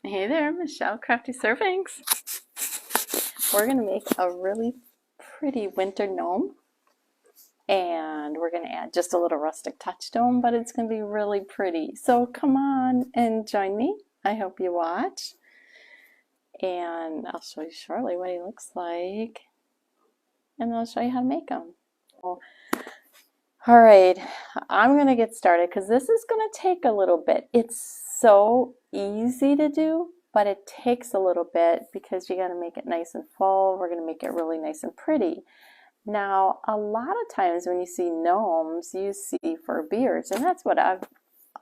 Hey there, Michelle, Crafty Servings. We're going to make a really pretty winter gnome, and we're going to add just a little rustic touch to them, but it's going to be really pretty. So come on and join me. I hope you watch, and I'll show you shortly what he looks like, and I'll show you how to make them. All right, I'm going to get started because this is going to take a little bit. It's so easy to do, but it takes a little bit because you got to make it nice and full. We're going to make it really nice and pretty. Now, a lot of times when you see gnomes, you see fur beards, and that's what I've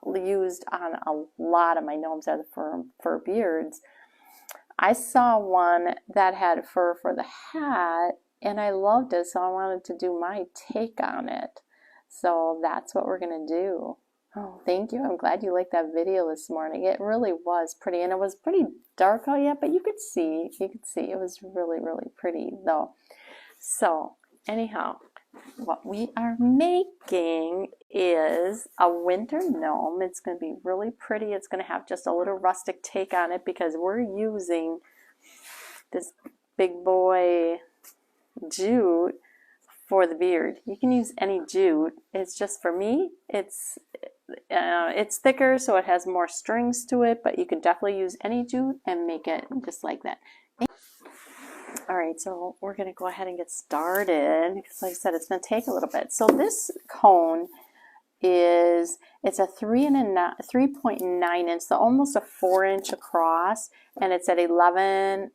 used on a lot of my gnomes are the fur beards. I saw one that had fur for the hat, and I loved it, so I wanted to do my take on it. So that's what we're going to do. Oh, thank you. I'm glad you liked that video this morning. It really was pretty, and it was pretty dark out yet, but you could see it was really, really pretty though. So anyhow, what we are making is a winter gnome. It's going to be really pretty. It's going to have just a little rustic take on it because we're using this big boy jute for the beard. You can use any jute. It's just, for me, it's thicker, so it has more strings to it, but you can definitely use any jute and make it just like that. All right, so we're going to go ahead and get started because, like I said, it's going to take a little bit. So this cone it's a 3.9 inch, so almost a 4-inch across, and it's at 11.8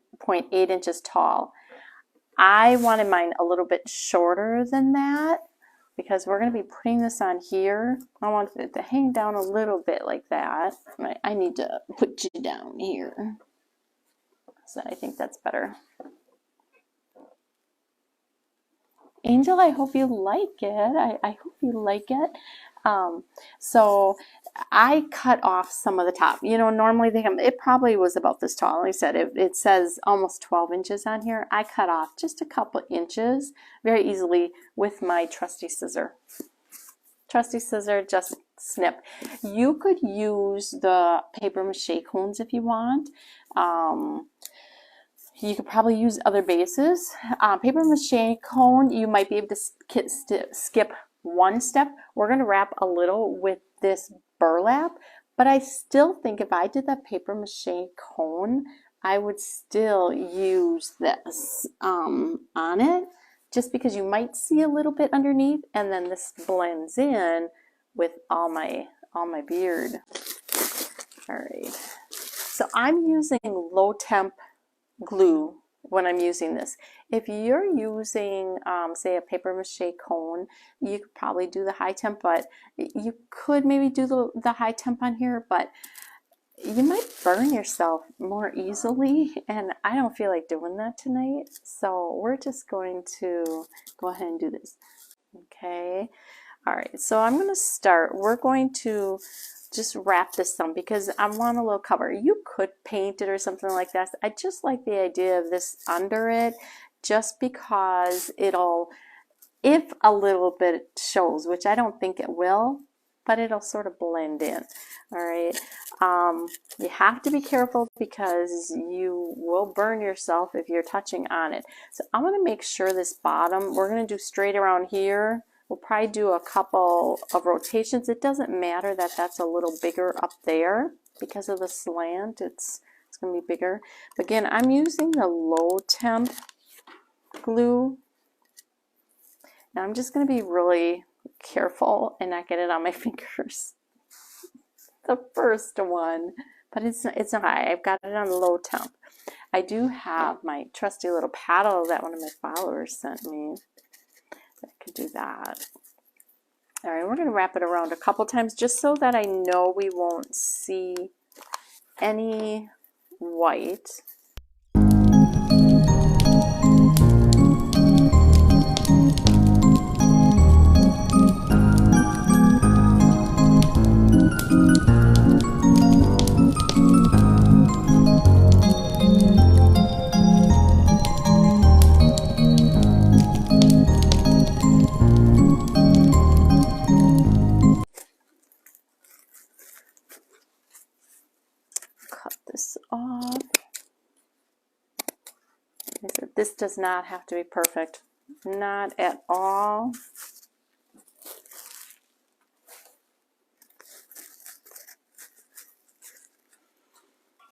inches tall. I wanted mine a little bit shorter than that because we're going to be putting this on here. I want it to hang down a little bit like that. I need to put you down here. So I think that's better. Angel, I hope you like it. I hope you like it. So I cut off some of the top. You know, normally it probably was about this tall. Like I said, it says almost 12 inches on here. I cut off just a couple inches very easily with my trusty scissor. Trusty scissor, just snip. You could use the paper mache cones if you want. You could probably use other bases. Paper mache cone, you might be able to skip one step. We're going to wrap a little with this burlap, but I still think if I did that paper mache cone, I would still use this on it, just because you might see a little bit underneath, and then this blends in with all my beard. All right, so I'm using low temp glue when I'm using this. If you're using say a paper mache cone, you could probably do the high temp, but you could maybe do the high temp on here, but you might burn yourself more easily, and I don't feel like doing that tonight, so we're just going to go ahead and do this. Okay, all right, so I'm going to start. We're going to just wrap this on because I want a little cover. You could paint it or something like that. I just like the idea of this under it, just because it'll, if a little bit shows, which I don't think it will, but it'll sort of blend in. All right, you have to be careful because you will burn yourself if you're touching on it. So I'm going to make sure this bottom, we're going to do straight around here. We'll probably do a couple of rotations. It doesn't matter that that's a little bigger up there because of the slant. It's going to be bigger. But again, I'm using the low temp glue. Now I'm just going to be really careful and not get it on my fingers. The first one, but it's not high. I've got it on low temp. I do have my trusty little paddle that one of my followers sent me. I could do that. All right, we're going to wrap it around a couple times just so that I know we won't see any white. cut this off. Like I said, this does not have to be perfect. Not at all.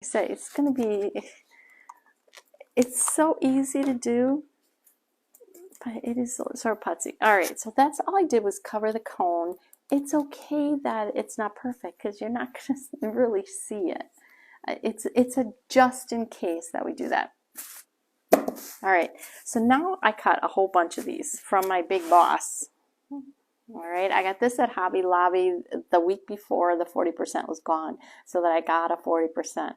I say it's going to be, it's so easy to do, but it is sort of putsy. All right, so that's all I did was cover the cone. It's okay that it's not perfect because you're not going to really see it. It's a just in case that we do that. All right, so now I cut a whole bunch of these from my Big Boss. All right, I got this at Hobby Lobby the week before the 40% was gone, so that I got a 40%.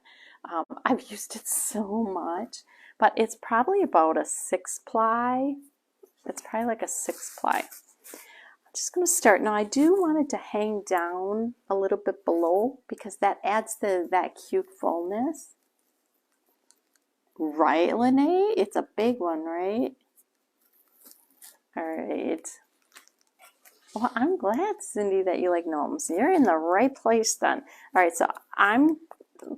I've used it so much, but it's probably about a 6-ply. It's probably like a 6-ply. I'm just going to start. Now I do want it to hang down a little bit below because that adds that cute fullness. Right, Lene? It's a big one, right? All right. Well, I'm glad, Cindy, that you like gnomes. You're in the right place then. All right, so I'm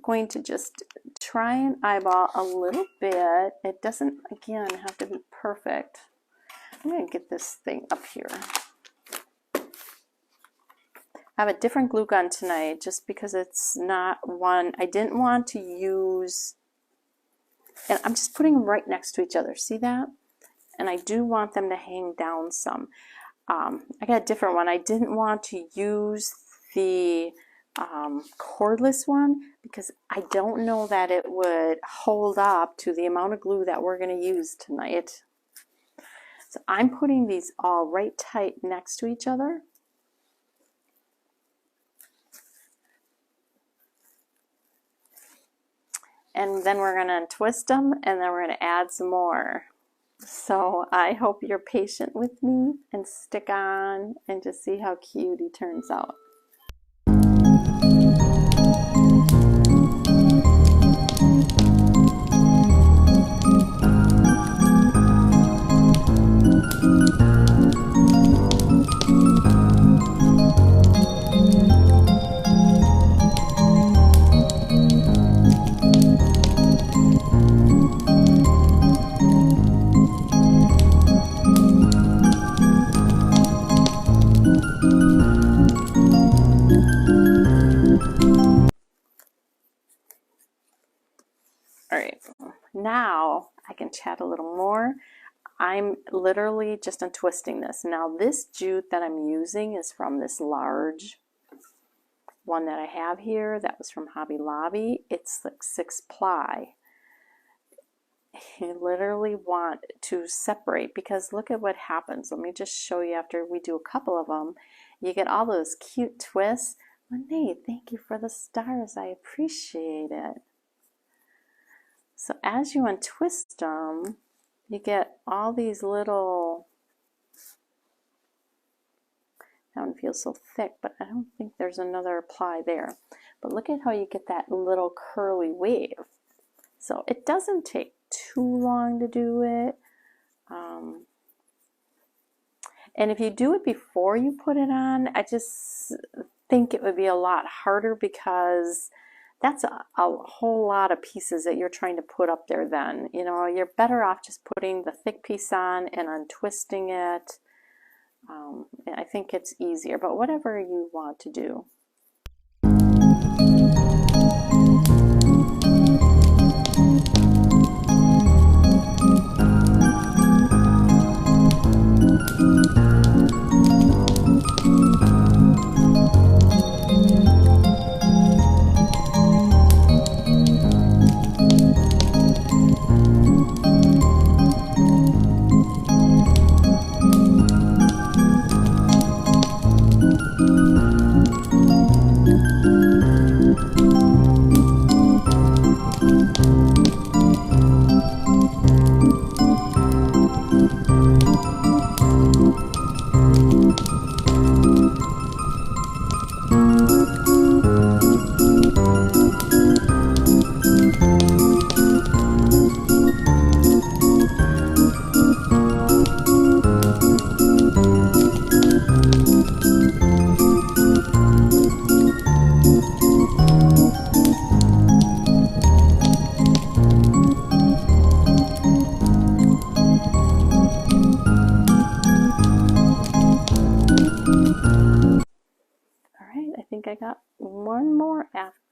going to just try and eyeball a little bit. It doesn't, again, have to be perfect. I'm going to get this thing up here. I have a different glue gun tonight just because it's not one. I didn't want to use, and I'm just putting them right next to each other. See that? And I do want them to hang down some. I got a different one. I didn't want to use the cordless one because I don't know that it would hold up to the amount of glue that we're going to use tonight. So I'm putting these all right tight next to each other. And then we're going to twist them, and then we're going to add some more. So I hope you're patient with me and stick on and just see how cute he turns out. Now I can chat a little more. I'm literally just untwisting this. Now this jute that I'm using is from this large one that I have here. That was from Hobby Lobby. It's like 6-ply. You literally want to separate because look at what happens. Let me just show you after we do a couple of them. You get all those cute twists. Lene, thank you for the stars. I appreciate it. So as you untwist them, you get all these little, that one feels so thick, but I don't think there's another ply there. But look at how you get that little curly wave. So it doesn't take too long to do it. And if you do it before you put it on, I just think it would be a lot harder because that's a whole lot of pieces that you're trying to put up there then. You know, you're better off just putting the thick piece on and untwisting it. I think it's easier, but whatever you want to do.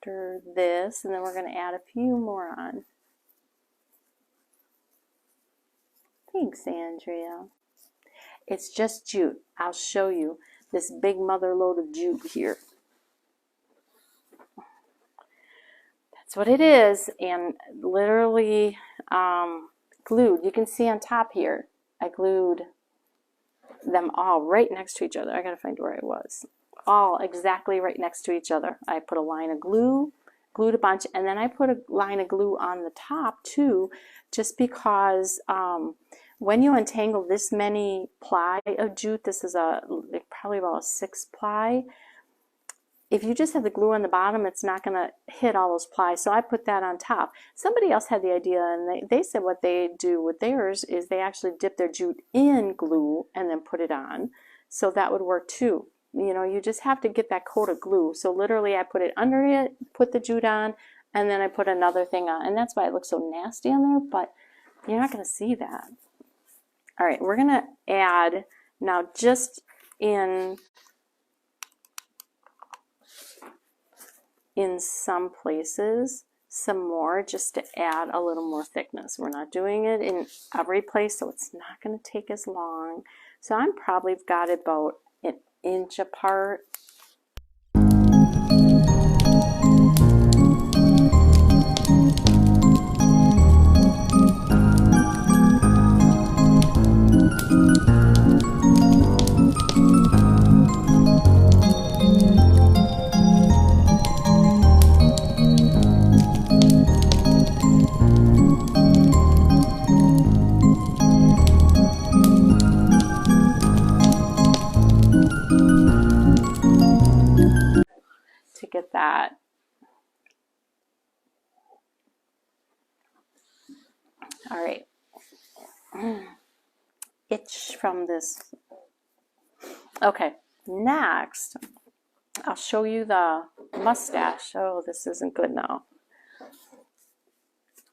after this, and then we're going to add a few more on. Thanks, Andrea. It's just jute. I'll show you this big mother load of jute here. That's what it is, and literally glued. You can see on top here, I glued them all right next to each other. I gotta find where I was. All exactly right next to each other. I put a line of glue, glued a bunch, and then I put a line of glue on the top too, just because when you untangle this many ply of jute, this is probably about a 6 ply. If you just have the glue on the bottom, it's not going to hit all those plies, so I put that on top. Somebody else had the idea, and they said what they do with theirs is they actually dip their jute in glue and then put it on. So that would work too. You know, you just have to get that coat of glue. So literally I put it under it, put the jute on, and then I put another thing on. And that's why it looks so nasty on there, but you're not going to see that. All right, we're going to add now just in some places some more, just to add a little more thickness. We're not doing it in every place, so it's not going to take as long. So I'm probably got it about an inch apart. To get that all right. Itch from this. Okay, next I'll show you the mustache. Oh, this isn't good now.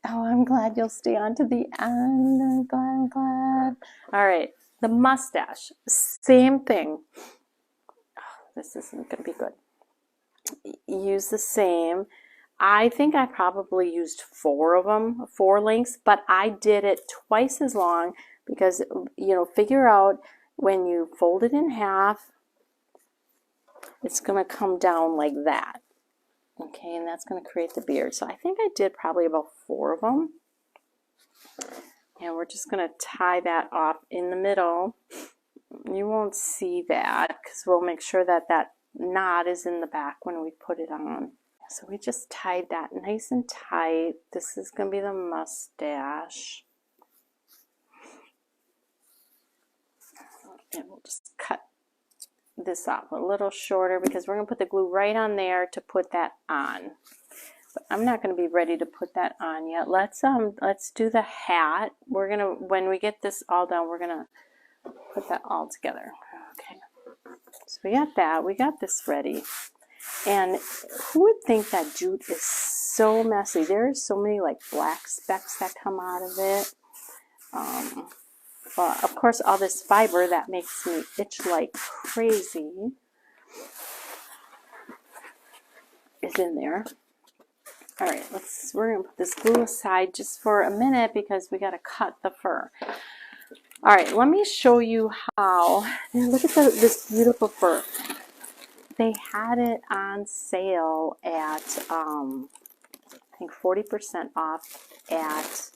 Oh, I'm glad you'll stay on to the end. I'm glad. All right, the mustache, same thing. Oh, this isn't going to be good. Use the same. I think I probably used 4 of them, 4 lengths, but I did it twice as long because, you know, figure out when you fold it in half, it's going to come down like that. Okay, and that's going to create the beard. So I think I did probably about 4 of them. And we're just going to tie that off in the middle. You won't see that because we'll make sure that that knot is in the back when we put it on. So we just tied that nice and tight. This is going to be the mustache. And we'll just cut this off a little shorter because we're going to put the glue right on there to put that on. But I'm not going to be ready to put that on yet. Let's do the hat. We're going to, when we get this all done, we're going to put that all together. Okay. So we got that. We got this ready. And who would think that jute is so messy? There's so many like black specks that come out of it. Well, of course, all this fiber that makes me itch like crazy is in there. All right, we're gonna put this glue aside just for a minute because we got to cut the fur. All right, let me show you how. Look at this beautiful fur. They had it on sale at, I think 40% off at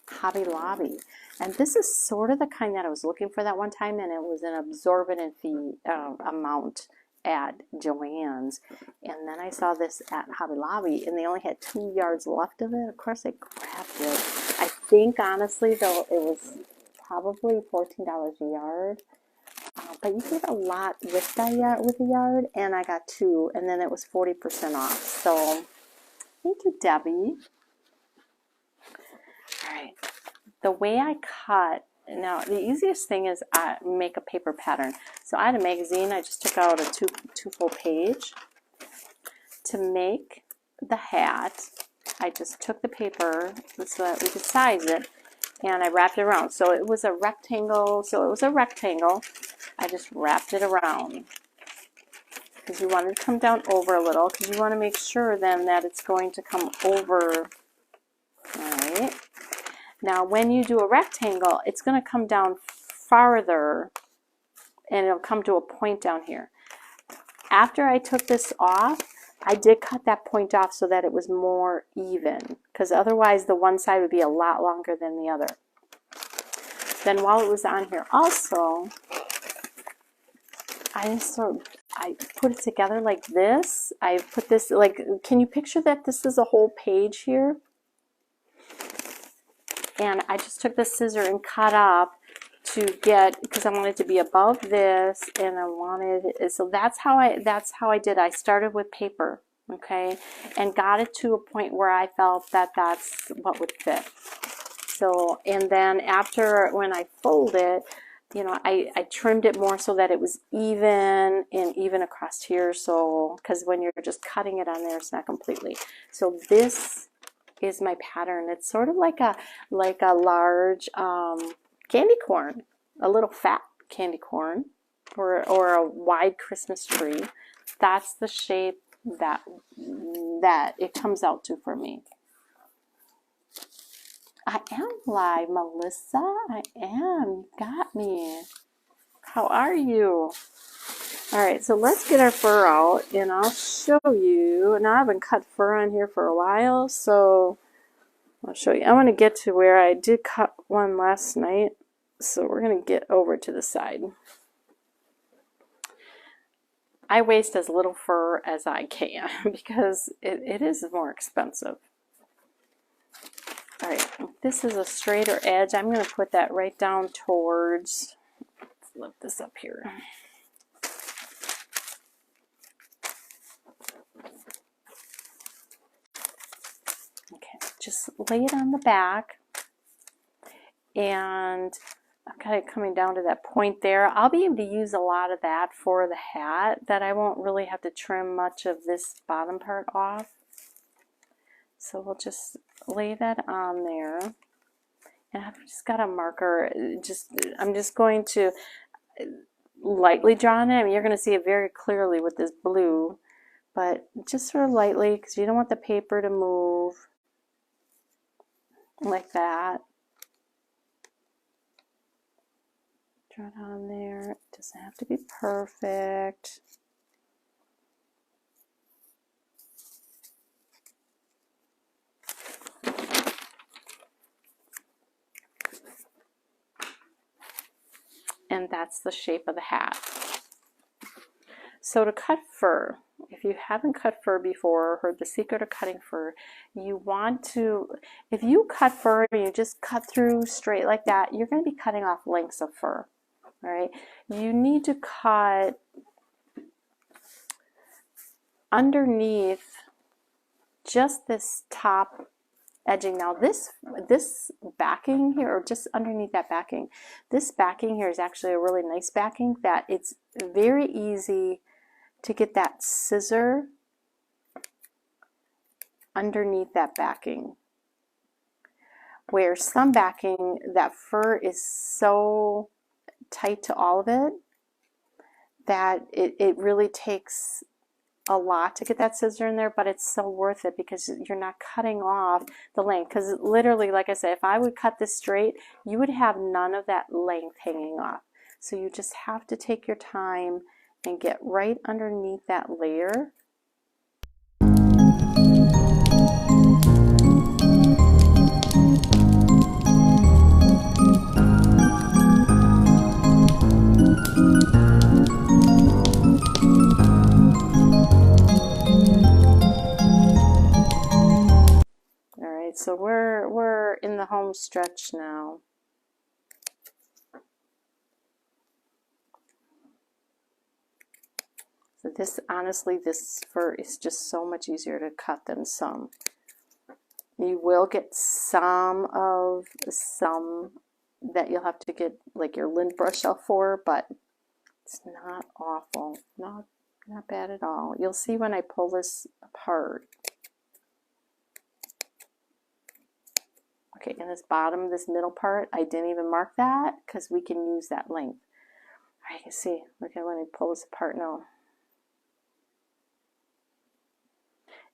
Hobby Lobby. And this is sort of the kind that I was looking for that one time, and it was an absorbent fee amount at Joann's. And then I saw this at Hobby Lobby, and they only had 2 yards left of it. Of course, I grabbed it. I think, honestly, though, it was probably $14 a yard. But you get a lot with that with a yard, and I got 2, and then it was 40% off. So, thank you, Debbie. All right. The way I cut, now the easiest thing is I make a paper pattern. So I had a magazine, I just took out a two full page. To make the hat, I just took the paper so that we could size it, and I wrapped it around. So it was a rectangle, I just wrapped it around. because you want it to come down over a little, because you want to make sure then that it's going to come over. All right. Now, when you do a rectangle, it's going to come down farther, and it'll come to a point down here. After I took this off, I did cut that point off so that it was more even, because otherwise the one side would be a lot longer than the other. Then while it was on here also, I put it together like this. I put this, like, can you picture that this is a whole page here? And I just took the scissor and cut up to get, because I wanted it to be above this, and I wanted, so that's how I did. I started with paper, okay, and got it to a point where I felt that that's what would fit. So, and then after, when I fold it, you know, I trimmed it more so that it was even and even across here. So, because when you're just cutting it on there, it's not completely. So this is my pattern. It's sort of like a large candy corn, a little fat candy corn, or a wide Christmas tree. That's the shape that it comes out to for me. I am live, Melissa. I am. You got me. How are you? All right, so let's get our fur out, and I'll show you. Now, I haven't cut fur on here for a while, so I'll show you. I want to get to where I did cut one last night, so we're going to get over to the side. I waste as little fur as I can because it is more expensive. All right, this is a straighter edge. I'm going to put that right down towards, let's lift this up here. Okay, just lay it on the back, and I've got it coming down to that point there. I'll be able to use a lot of that for the hat, that I won't really have to trim much of this bottom part off. So we'll just lay that on there. And I've just got a marker. I'm just going to lightly draw on it. I mean, you're going to see it very clearly with this blue, but just sort of lightly, because you don't want the paper to move like that. Draw it on there. It doesn't have to be perfect. And that's the shape of the hat. So to cut fur, if you haven't cut fur before or heard the secret of cutting fur, you want to, if you cut fur and you just cut through straight like that, you're going to be cutting off lengths of fur. All right, you need to cut underneath just this top edging. Now this backing here, or just underneath that backing, this backing here is actually a really nice backing that it's very easy to get that scissor underneath that backing. Where some backing, that fur is so tight to all of it that it really takes a lot to get that scissor in there, but it's so worth it because you're not cutting off the length. Because literally, like I said, if I would cut this straight, you would have none of that length hanging off. So you just have to take your time and get right underneath that layer. So we're in the home stretch now. So this, honestly, this fur is just so much easier to cut than some. You will get some that you'll have to get like your lint brush out for, but it's not awful, not bad at all. You'll see when I pull this apart. Okay, in this bottom, this middle part, I didn't even mark that because we can use that length. All right, you can see, look at when I pull this apart now.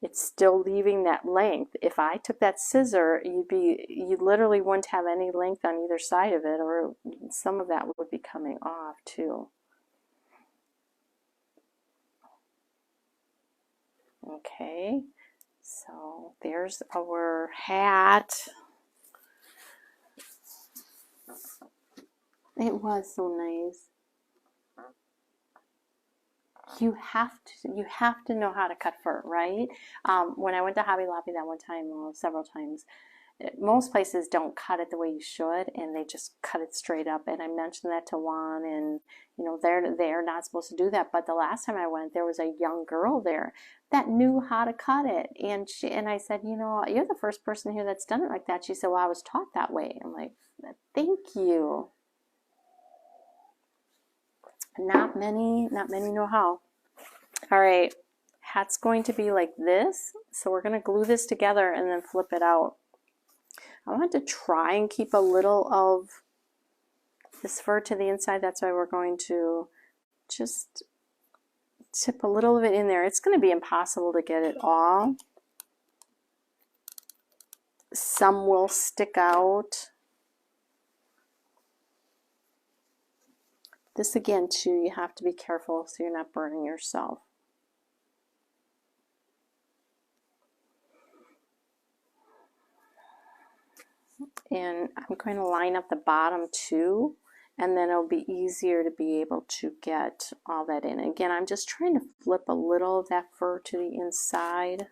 it's still leaving that length. If I took that scissor, you literally wouldn't have any length on either side of it, or some of that would be coming off too. Okay, so there's our hat. It was so nice. You have to know how to cut fur, right? When I went to Hobby Lobby that one time, well, several times, most places don't cut it the way you should, and they just cut it straight up. And I mentioned that to Juan, and you know they're not supposed to do that. But the last time I went, there was a young girl there that knew how to cut it, and I said, you know, you're the first person here that's done it like that. She said, well, I was taught that way. I'm like, thank you. Not many know how. All right, hat's going to be like this. So we're going to glue this together and then flip it out. I want to try and keep a little of this fur to the inside. That's why we're going to just tip a little of it in there. It's going to be impossible to get it all. Some will stick out. This again too, you have to be careful so you're not burning yourself. And I'm going to line up the bottom too, and then it'll be easier to be able to get all that in. Again, I'm just trying to flip a little of that fur to the inside.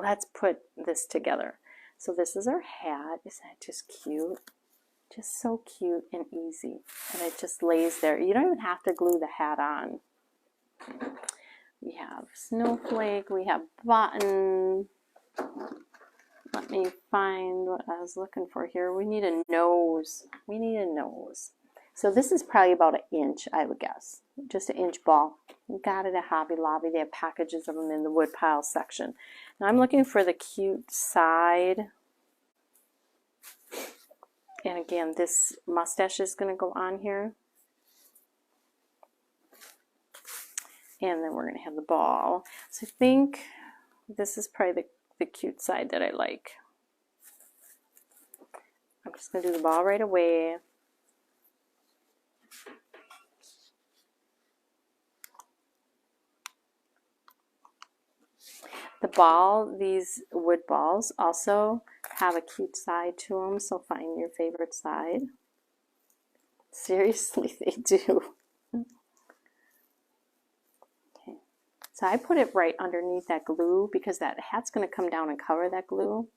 Let's put this together. So this is our hat. Isn't that just cute? Just so cute and easy. And it just lays there. You don't even have to glue the hat on. We have snowflake. We have button. Let me find what I was looking for here. We need a nose. We need a nose. So this is probably about an inch, I would guess. Just an inch ball. You got it at Hobby Lobby. They have packages of them in the wood pile section. Now I'm looking for the cute side. And again, this mustache is going to go on here. And then we're going to have the ball. So I think this is probably the cute side that I like. I'm just going to do the ball right away. The ball, these wood balls also have a cute side to them, so find your favorite side. Seriously, they do. Okay. So I put it right underneath that glue because that hat's going to come down and cover that glue.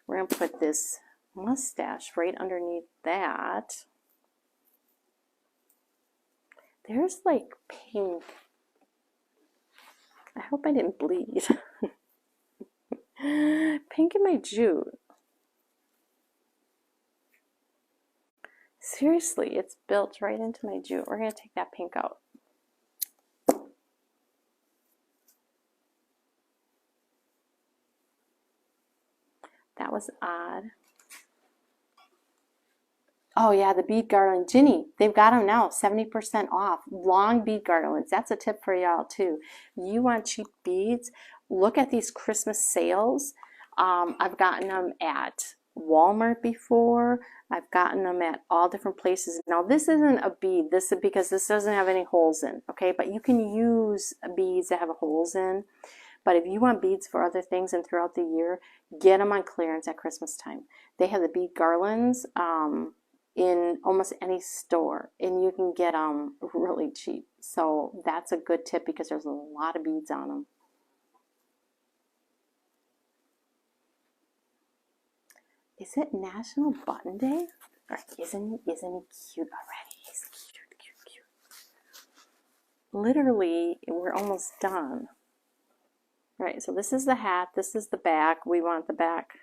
We're going to put this mustache right underneath that. There's like pink. I hope I didn't bleed. Pink in my jute. Seriously, it's built right into my jute. We're going to take that pink out. That was odd. Oh yeah, the bead garland. Ginny, they've got them now, 70% off. Long bead garlands. That's a tip for y'all too. You want cheap beads? Look at these Christmas sales. I've gotten them at Walmart before. I've gotten them at all different places. Now this isn't a bead. This is because this doesn't have any holes in, okay? But you can use beads that have holes in. But if you want beads for other things and throughout the year, get them on clearance at Christmas time. They have the bead garlands in almost any store, and you can get them really cheap. So that's a good tip because there's a lot of beads on them. Is it National Button Day? Or isn't he cute already? He's cute, cute, cute. Literally, we're almost done. Right, so this is the hat, this is the back. We want the back.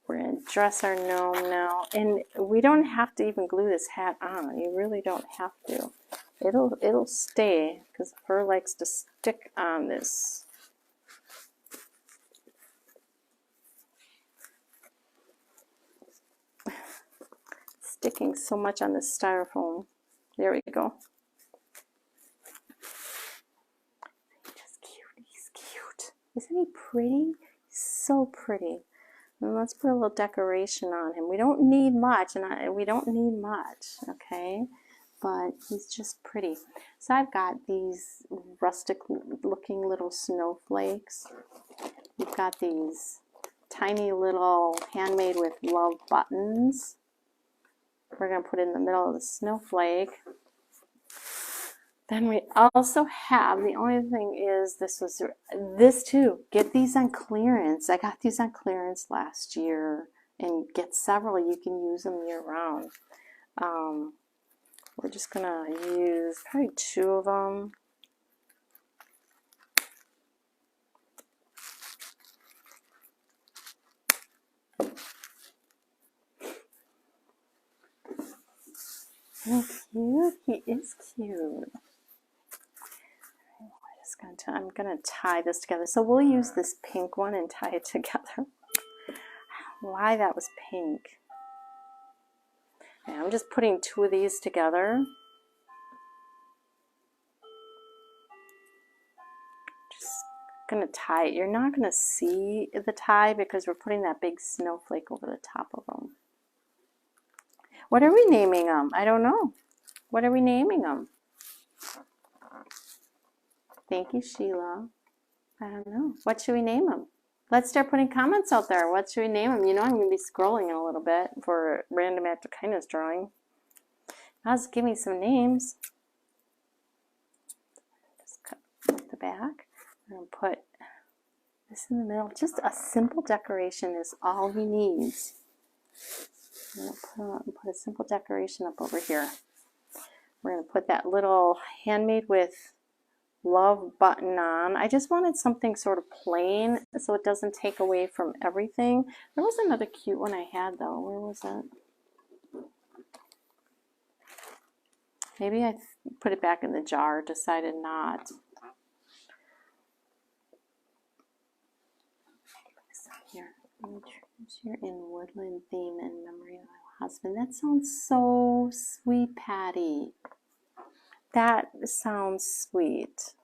We're going to dress our gnome now. And we don't have to even glue this hat on. You really don't have to. It'll stay because fur likes to stick on this. Sticking so much on this styrofoam. There we go. Just cute. He's cute. Isn't he pretty? He's so pretty. And let's put a little decoration on him. We don't need much, and we don't need much, okay? But he's just pretty. So I've got these rustic looking little snowflakes. We've got these tiny little handmade with love buttons. We're going to put in the middle of the snowflake. Then we also have, the only thing is this too, get these on clearance. I got these on clearance last year, and get several. You can use them year round. We're just going to use probably 2 of them. Isn't he cute? He is cute. I'm going to tie this together. So we'll use this pink one and tie it together. Why that was pink. Okay, I'm just putting 2 of these together. Just going to tie it. You're not going to see the tie because we're putting that big snowflake over the top of them. What are we naming them? I don't know. What are we naming them? Thank you, Sheila. I don't know. What should we name them? Let's start putting comments out there. What should we name them? You know I'm going to be scrolling in a little bit for random act of kindness drawing. Just give me some names. Just cut the back. I'm going to put this in the middle. Just a simple decoration is all he needs. I'm going to put a simple decoration up over here. We're going to put that little handmade with love button on. I just wanted something sort of plain so it doesn't take away from everything. There was another cute one I had though. Where was that? Maybe I put it back in the jar, decided not. Here in woodland theme in memory of my husband. That sounds so sweet, Patty. That sounds sweet.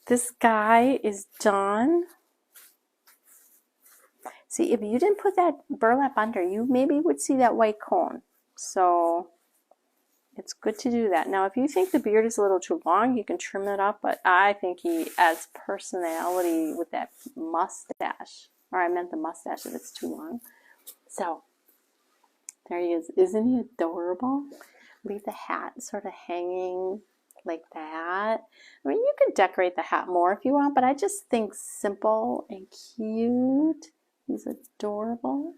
This guy is done. See, if you didn't put that burlap under, you maybe would see that white cone. So it's good to do that. Now, if you think the beard is a little too long, you can trim it up, but I think he adds personality with that mustache. Or I meant the mustache if it's too long. So there he is. Isn't he adorable? Leave the hat sort of hanging like that. I mean, you could decorate the hat more if you want, but I just think simple and cute He's adorable.